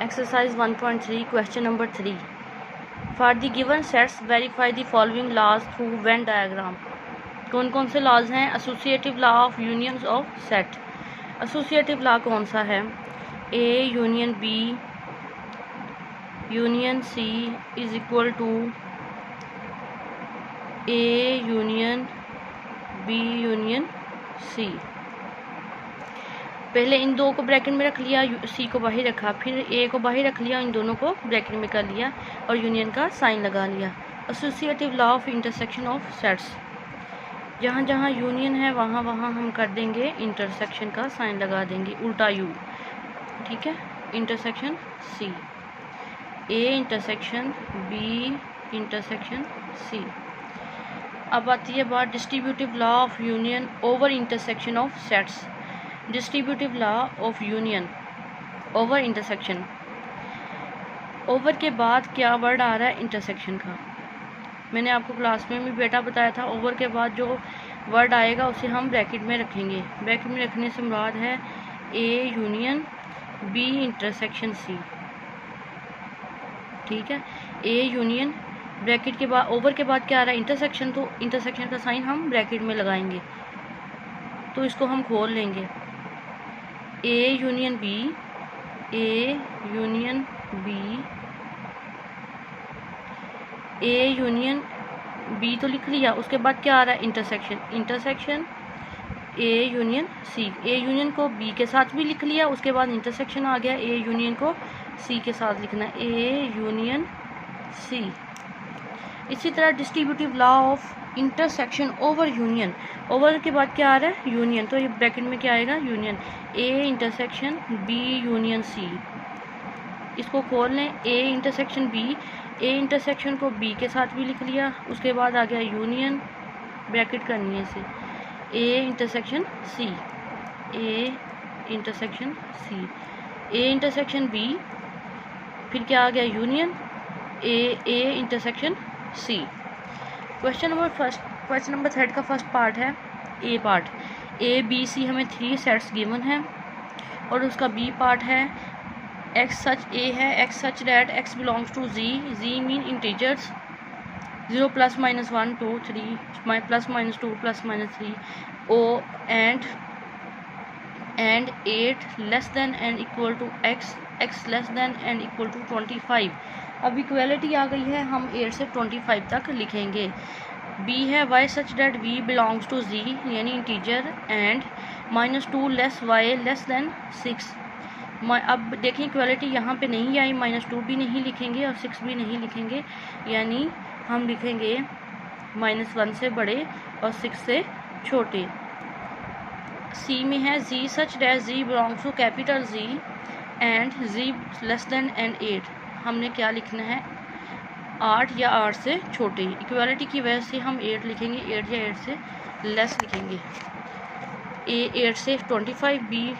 Exercise 1.3 question number 3. For the given sets verify the following laws through Venn diagram. कौन कौन से laws हैं? Associative law of unions of set. Associative law कौन सा है? A union B union C is equal to A union B union C. पहले इन दो को ब्रैकेट में रख लिया, सी को बाहर रखा, फिर ए को बाहर रख लिया, इन दोनों को ब्रैकेट में कर लिया और यूनियन का साइन लगा लिया. Associative law of intersection of sets. जहाँ जहाँ यूनियन है वहाँ वहाँ हम कर देंगे इंटरसेक्शन का साइन लगा देंगे, उल्टा यू. ठीक है. Intersection C, A intersection B intersection C. अब आती है बात distributive law of union over intersection of sets. Distributive law of union over intersection. Over के बाद क्या वर्ड आ रहा है? इंटरसेक्शन का. मैंने आपको क्लास में भी बेटा बताया था, ओवर के बाद जो वर्ड आएगा उसे हम ब्रैकेट में रखेंगे. ब्रैकेट में रखने से मुराद है A union B intersection C. ठीक है. ए यूनियन ब्रैकेट के बाद, ओवर के बाद क्या आ रहा है? इंटरसेक्शन. तो इंटरसेक्शन का साइन हम ब्रैकेट में लगाएंगे. तो इसको हम खोल लेंगे. A union B, A union B, A union B तो लिख लिया. उसके बाद क्या आ रहा है? Intersection. Intersection A union C. A union को बी के साथ भी लिख लिया, उसके बाद इंटरसेक्शन आ गया. ए यूनियन को सी के साथ लिखना, ए यूनियन सी. इसी तरह distributive law of intersection over union. Over के बाद क्या आ रहा है? यूनियन. तो ये ब्रैकेट में क्या आएगा? Union. A intersection B union C. इसको खोल लें. A intersection B, A intersection को बी के साथ भी लिख लिया, उसके बाद आ गया यूनियन, ब्रैकेट करनी है इसे. A intersection C, A intersection C, A intersection B, फिर क्या आ गया? Union, A intersection C. Question number third का फर्स्ट पार्ट है A part. A B C हमें 3 सेट्स गिवन हैं और उसका बी पार्ट है एक्स सच ए है, x such that x belongs to G. G mean integers 0 ± 1 2 3 ± 2 ± 3 ओ and 8 less than and equal to x, x less than and equal to 25. अब equality आ गई है, हम 8 से 25 तक लिखेंगे. बी है Y such that V belongs to Z यानी integer and -2 less Y less than 6. अब देखिए इक्वलिटी यहाँ पे नहीं आई, -2 भी नहीं लिखेंगे और 6 भी नहीं लिखेंगे, यानी हम लिखेंगे -1 से बड़े और 6 से छोटे. सी में है Z such that Z belongs to capital Z and Z less than and 8. हमने क्या लिखना है? 8 या 8 से छोटे. इक्वालिटी की वजह से हम 8 लिखेंगे, 8 या 8 से लेस लिखेंगे. ए 8 से 25, बी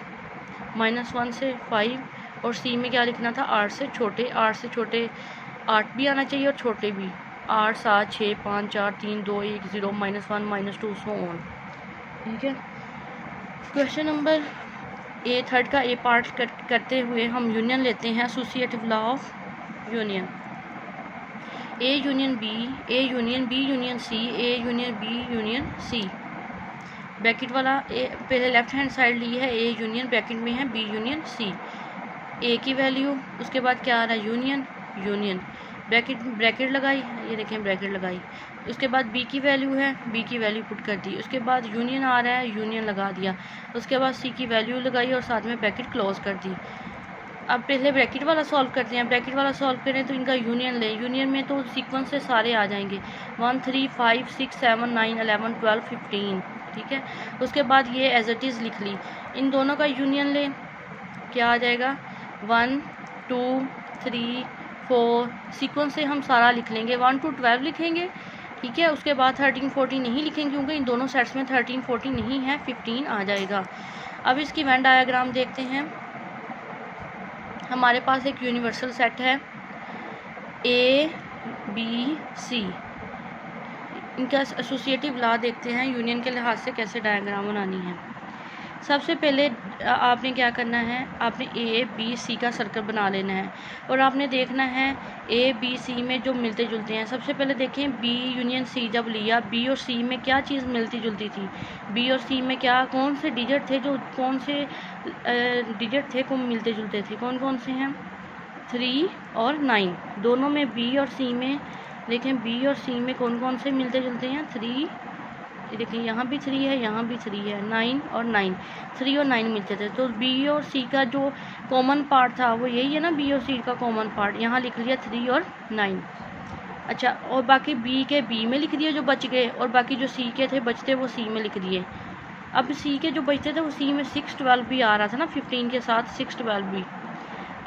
-1 से 5 और सी में क्या लिखना था? 8 से छोटे. 8 से छोटे 8 भी आना चाहिए और छोटे भी. 8 7 6 5 4 3 2 1 0 -1 -2 सो ऑन. ठीक है. क्वेश्चन नंबर ए थर्ड का ए पार्ट करते हुए हम यूनियन लेते हैं. Associative law of union. A union B, A union B union C, A union B union C. Bracket वाला ए पहले लेफ्ट हैंड साइड ली है, ए यूनियन ब्रैकेट में है बी यूनियन सी. ए की वैल्यू, उसके बाद क्या आ रहा है? यूनियन, यूनियन ब्रैकेट लगाई, ये देखें ब्रैकेट लगाई. उसके बाद बी की वैल्यू है, बी की वैल्यू पुट कर दी. उसके बाद यूनियन आ रहा है, यूनियन लगा दिया. उसके बाद सी की वैल्यू लगाई और साथ में ब्रैकेट क्लोज कर दी. अब पहले ब्रैकेट वाला सॉल्व करते हैं. ब्रैकेट वाला सॉल्व करें तो इनका यूनियन लें. यूनियन में तो सीक्वेंस से सारे आ जाएंगे 1 3 5 6 7 9 11 12 15. ठीक है. उसके बाद ये एज इट इज़ लिख ली. इन दोनों का यूनियन लें, क्या आ जाएगा? 1 2 3 4. सीक्वेंस से हम सारा लिख लेंगे, 1 to 12 लिखेंगे. ठीक है. उसके बाद 13 14 नहीं लिखेंगे क्योंकि इन दोनों सेट्स में 13 14 नहीं है, 15 आ जाएगा. अब इसकी वेन डायग्राम देखते हैं. हमारे पास एक यूनिवर्सल सेट है ए बी सी. इनका एसोसिएटिव लॉ देखते हैं यूनियन के लिहाज से कैसे डायग्राम बनानी है. सबसे पहले आपने क्या करना है, आपने ए बी सी का सर्कल बना लेना है और आपने देखना है ए बी सी में जो मिलते जुलते हैं। सबसे पहले देखें बी यूनियन सी जब लिया, बी और सी में क्या चीज़ मिलती जुलती थी, बी और सी में क्या कौन से डिजिट थे, जो कौन से डिजिट थे को मिलते जुलते थे, कौन कौन से हैं, 3 और 9। दोनों में बी और सी में देखें, बी और सी में कौन कौन से मिलते जुलते हैं, 3, देखिए यहाँ भी 3 है, यहाँ भी 3 है, 9 और 9, 3 और 9 मिलते थे। तो बी और सी का जो कॉमन पार्ट था वो यही है ना, बी और सी का कॉमन पार्ट यहाँ लिख लिया 3 और 9। अच्छा, और बाकी बी के बी में लिख दिए जो बच गए, और बाकी जो सी के थे बचते वो सी में लिख दिए। अब सी के जो बचते थे वो सी में 6 12 भी आ रहा था ना, 15 के साथ 6 12 भी।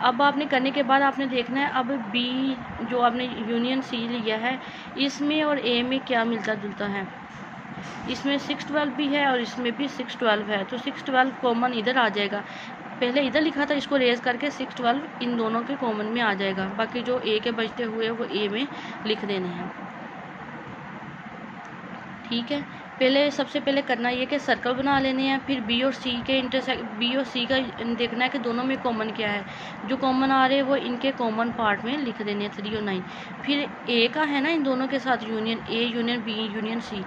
अब आपने करने के बाद आपने देखना है अब बी जो आपने यूनियन सी लिया है इसमें और ए में क्या मिलता जुलता है, इसमें 6 12 भी है और इसमें भी 6 12 है, तो 6 12 कॉमन इधर आ जाएगा। पहले इधर लिखा था, इसको रेज करके 6 12 इन दोनों के कॉमन में आ जाएगा। बाकी जो ए के बचते हुए वो ए में लिख देने हैं। ठीक है, पहले सबसे पहले करना ये कि सर्कल बना लेने हैं, फिर बी और सी के बी और सी का देखना है कि दोनों में कॉमन क्या है, जो कॉमन आ रहे हैं वो इनके कॉमन पार्ट में लिख देने हैं 3 और 9। फिर ए का है ना इन दोनों के साथ union, A union B union C,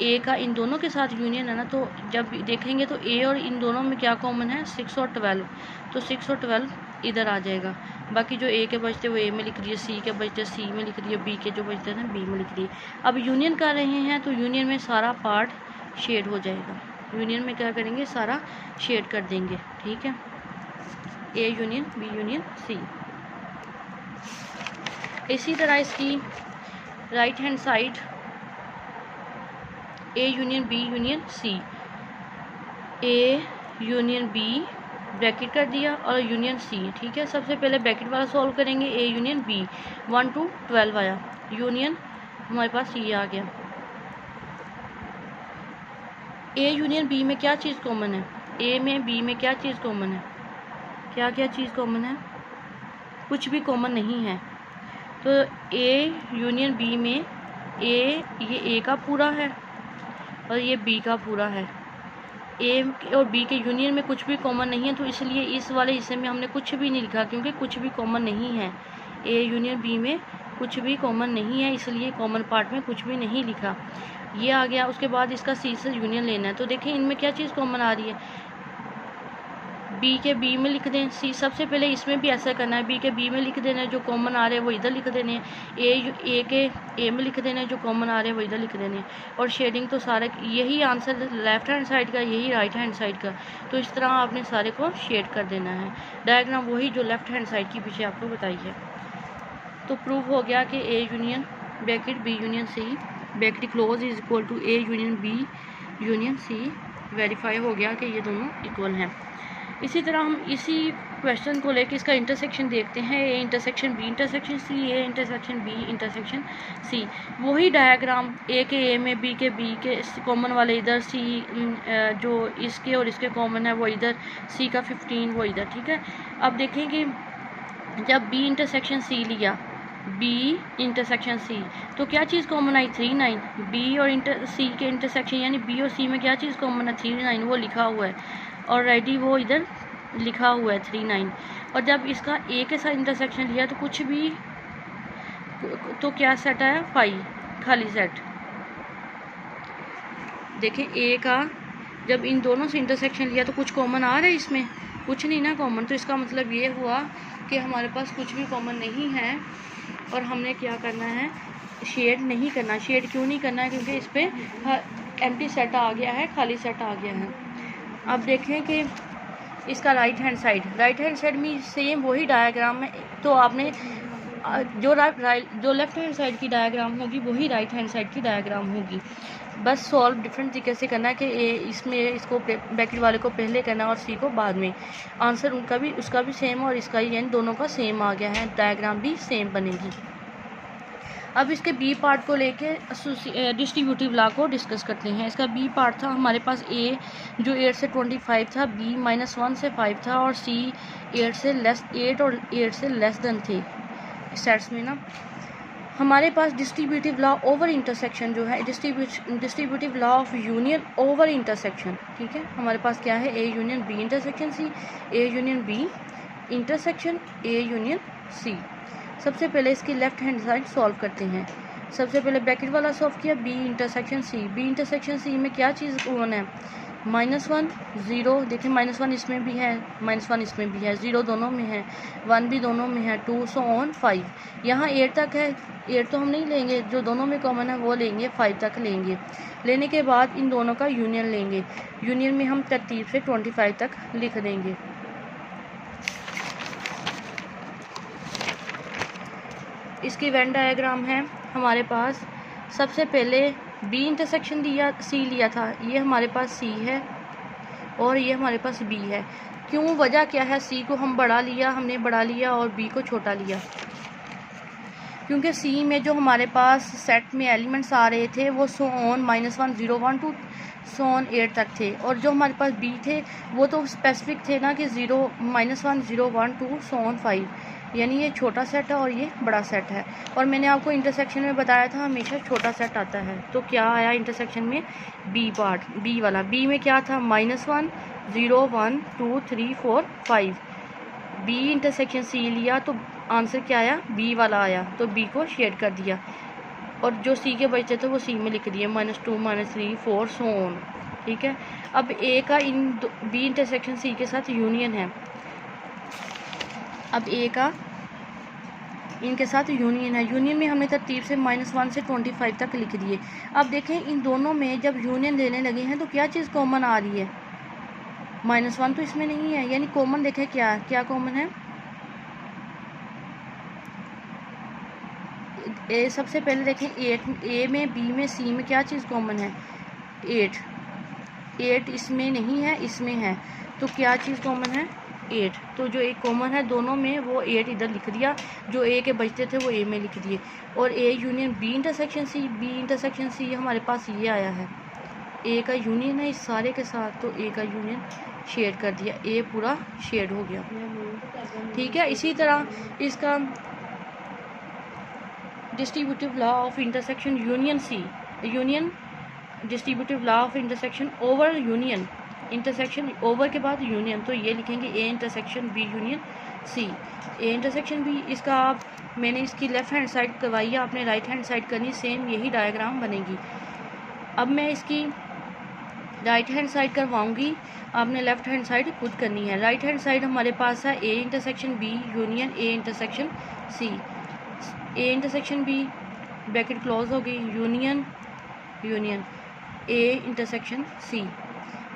A का इन दोनों के साथ यूनियन है ना, तो जब देखेंगे तो ए और इन दोनों में क्या कॉमन है, 6 और 12, तो 6 और 12 इधर आ जाएगा। बाकी जो ए के बचते वो ए में लिख दिए, सी के बचते सी में लिख दिए, बी के जो बचते थे बी में लिख दिए। अब यूनियन कर रहे हैं तो यूनियन में सारा पार्ट शेड हो जाएगा, यूनियन में क्या करेंगे, सारा शेड कर देंगे। ठीक है, A union B union C. इसी तरह इसकी right hand side A union B union C, A union B bracket कर दिया और यूनियन सी। ठीक है, सबसे पहले ब्रैकेट वाला सॉल्व करेंगे, ए यूनियन बी 1 to 12 आया, यूनियन हमारे पास ये आ गया। ए यूनियन बी में क्या चीज़ कॉमन है, ए में बी में क्या चीज़ कॉमन है, क्या क्या चीज़ कॉमन है, कुछ भी कॉमन नहीं है। तो ए यूनियन बी में ये ए का पूरा है और ये बी का पूरा है, ए और बी के यूनियन में कुछ भी कॉमन नहीं है, तो इसलिए इस वाले हिस्से में हमने कुछ भी नहीं लिखा क्योंकि कुछ भी कॉमन नहीं है। ए यूनियन बी में कुछ भी कॉमन नहीं है, इसलिए कॉमन पार्ट में कुछ भी नहीं लिखा, ये आ गया। उसके बाद इसका सी से यूनियन लेना है, तो देखें इनमें क्या चीज़ कॉमन आ रही है, बी के बी में लिख दें, सी सबसे पहले इसमें भी ऐसा करना है, बी के बी में लिख देना है, जो कॉमन आ रहे हैं वो इधर लिख देने हैं, ए के ए में लिख देना है, जो कॉमन आ रहे हैं वो इधर लिख देने हैं। और शेडिंग तो सारा यही आंसर लेफ्ट हैंड साइड का, यही राइट हैंड साइड का, तो इस तरह आपने सारे को शेड कर देना है। डायग्राम वही जो लेफ्ट हैंड साइड की पीछे आपको बताई है। तो प्रूव हो गया कि A union bracket B union C bracket close is equal to A union B union C, verify हो गया कि ये दोनों इक्वल हैं। इसी तरह हम इसी क्वेश्चन को लेकर इसका इंटरसेक्शन देखते हैं, A intersection B intersection C, A intersection B intersection C. वही डायग्राम, ए के ए में बी के कॉमन वाले इधर, सी जो इसके और इसके कॉमन है वो इधर, सी का 15 वो इधर। ठीक है, अब देखें कि जब बी इंटरसेक्शन सी लिया, बी इंटरसेक्शन सी, तो क्या चीज़ कॉमन आई, 3 9। बी और सी के इंटरसेक्शन यानी बी और सी में क्या चीज़ कॉमन है, 3 9, वो लिखा हुआ है ऑलरेडी, वो इधर लिखा हुआ है 3 9। और जब इसका ए के साथ इंटरसेक्शन लिया तो कुछ भी, तो क्या सेट आया, 5 खाली सेट। देखें ए का जब इन दोनों से इंटरसेक्शन लिया तो कुछ कॉमन आ रहा है, इसमें कुछ नहीं ना कॉमन, तो इसका मतलब ये हुआ कि हमारे पास कुछ भी कॉमन नहीं है और हमने क्या करना है, शेड नहीं करना। शेड क्यों नहीं करना है, क्योंकि इस पर एम्प्टी सेट आ गया है, खाली सेट आ गया है। अब देखें कि इसका राइट हैंड साइड में सेम वही डायग्राम में, तो आपने जो लेफ्ट हैंड साइड की डायग्राम होगी वही राइट हैंड साइड की डायग्राम होगी, बस सॉल्व डिफरेंट तरीके से करना है कि इसमें इसको ब्रैकेट वाले को पहले करना और सी को बाद में। आंसर उसका भी सेम और इसका ही, यानी दोनों का सेम आ गया है, डायग्राम भी सेम बनेगी। अब इसके बी पार्ट को लेके डिस्ट्रीब्यूटिव लॉ को डिस्कस करते हैं। इसका बी पार्ट था हमारे पास, ए जो 8 से 25 था, बी -1 से 5 था और सी 8 और 8 से लेस देन थे सेट्स में ना। हमारे पास डिस्ट्रीब्यूटिव लॉ ओवर इंटरसेक्शन जो है, distributive law of union over intersection, ठीक है। हमारे पास क्या है, A union B intersection C, A union B intersection A union C. सबसे पहले इसकी लेफ्ट हैंड साइड सॉल्व करते हैं। सबसे पहले ब्रैकेट वाला सॉल्व किया, B intersection C. B intersection C में क्या चीज़ कॉमन है, -1 0, देखिए -1 इसमें भी है, -1 इसमें भी है, 0 दोनों में है, 1 भी दोनों में है, 2 सो ऑन 5। यहाँ 8 तक है, 8 तो हम नहीं लेंगे, जो दोनों में कॉमन है वो लेंगे, 5 तक लेंगे। लेने के बाद इन दोनों का यूनियन लेंगे। यूनियन में हम तरतीब से 25 तक लिख देंगे। इसकी वेन डायग्राम है हमारे पास। सबसे पहले बी इंटरसेक्शन सी लिया था, ये हमारे पास सी है और ये हमारे पास बी है। क्यों, वजह क्या है, सी को हम हमने बड़ा लिया और बी को छोटा लिया, क्योंकि सी में जो हमारे पास सेट में एलिमेंट्स आ रहे थे वो सो ऑन -1 0 1 2 सो ऑन 8 तक थे, और जो हमारे पास बी थे वो तो स्पेसिफिक थे ना कि -1 0 1 2 सो ऑन 5, यानी ये छोटा सेट है और ये बड़ा सेट है। और मैंने आपको इंटरसेक्शन में बताया था हमेशा छोटा सेट आता है। तो क्या आया इंटरसेक्शन में, बी पार्ट, बी वाला। बी में क्या था, -1 0 1 2 3 4 5। बी इंटरसेक्शन सी लिया तो आंसर क्या आया, बी वाला आया, तो बी को शेड कर दिया, और जो सी के बचे थे वो सी में लिख दिए, -2 -3 4 सो ऑन, ठीक है। अब ए का बी इंटरसेक्शन सी के साथ यूनियन है। अब ए का इनके साथ यूनियन है। यूनियन में हमने तरतीब से -1 से 25 तक लिख दिए। अब देखें इन दोनों में जब यूनियन लेने लगे हैं तो क्या चीज़ कॉमन आ रही है, -1 तो इसमें नहीं है, यानी कॉमन देखें क्या क्या कॉमन है। ए सबसे पहले देखें 8, ए में बी में सी में क्या चीज़ कॉमन है, 8 इसमें नहीं है, इसमें है, तो क्या चीज़ कॉमन है, 8। तो जो एक कॉमन है दोनों में वो 8 इधर लिख दिया, जो ए के बचते थे वो ए में लिख दिए। और A union B intersection C, B intersection C हमारे पास ये आया है, ए का यूनियन है इस सारे के साथ, तो ए का यूनियन शेड कर दिया, ए पूरा शेड हो गया, ठीक है। इसी तरह इसका distributive law of intersection union C, union distributive law of intersection over union, intersection over के बाद यूनियन, तो ये लिखेंगे A intersection B union C. A intersection B, इसका आप मैंने इसकी लेफ़्ट हैंड साइड करवाई है, आपने राइट हैंड साइड करनी, सेम यही डायग्राम बनेगी। अब मैं इसकी राइट हैंड साइड करवाऊंगी, आपने लेफ़्ट हैंड साइड खुद करनी है। राइट हैंड साइड हमारे पास है A intersection B union A intersection C. A intersection B bracket close हो गई, union union A intersection C.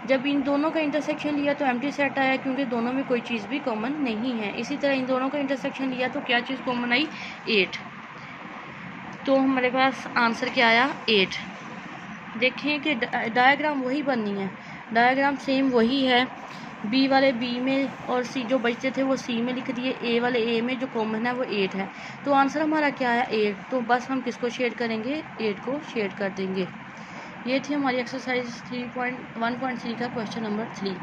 जब इन दोनों का इंटरसेक्शन लिया तो एम्प्टी सेट आया, क्योंकि दोनों में कोई चीज़ भी कॉमन नहीं है। इसी तरह इन दोनों का इंटरसेक्शन लिया तो क्या चीज़ कॉमन आई, 8। तो हमारे पास आंसर क्या आया, 8। देखें कि डायग्राम वही बननी है, डायग्राम सेम वही है। बी वाले बी में और सी जो बचते थे वो सी में लिख दिए, ए वाले ए में जो कॉमन है वो 8 है। तो आंसर हमारा क्या आया, 8। तो बस हम किसको शेड करेंगे, 8 को शेड कर देंगे। ये थी हमारी एक्सरसाइज 3.1.3 का क्वेश्चन नंबर 3।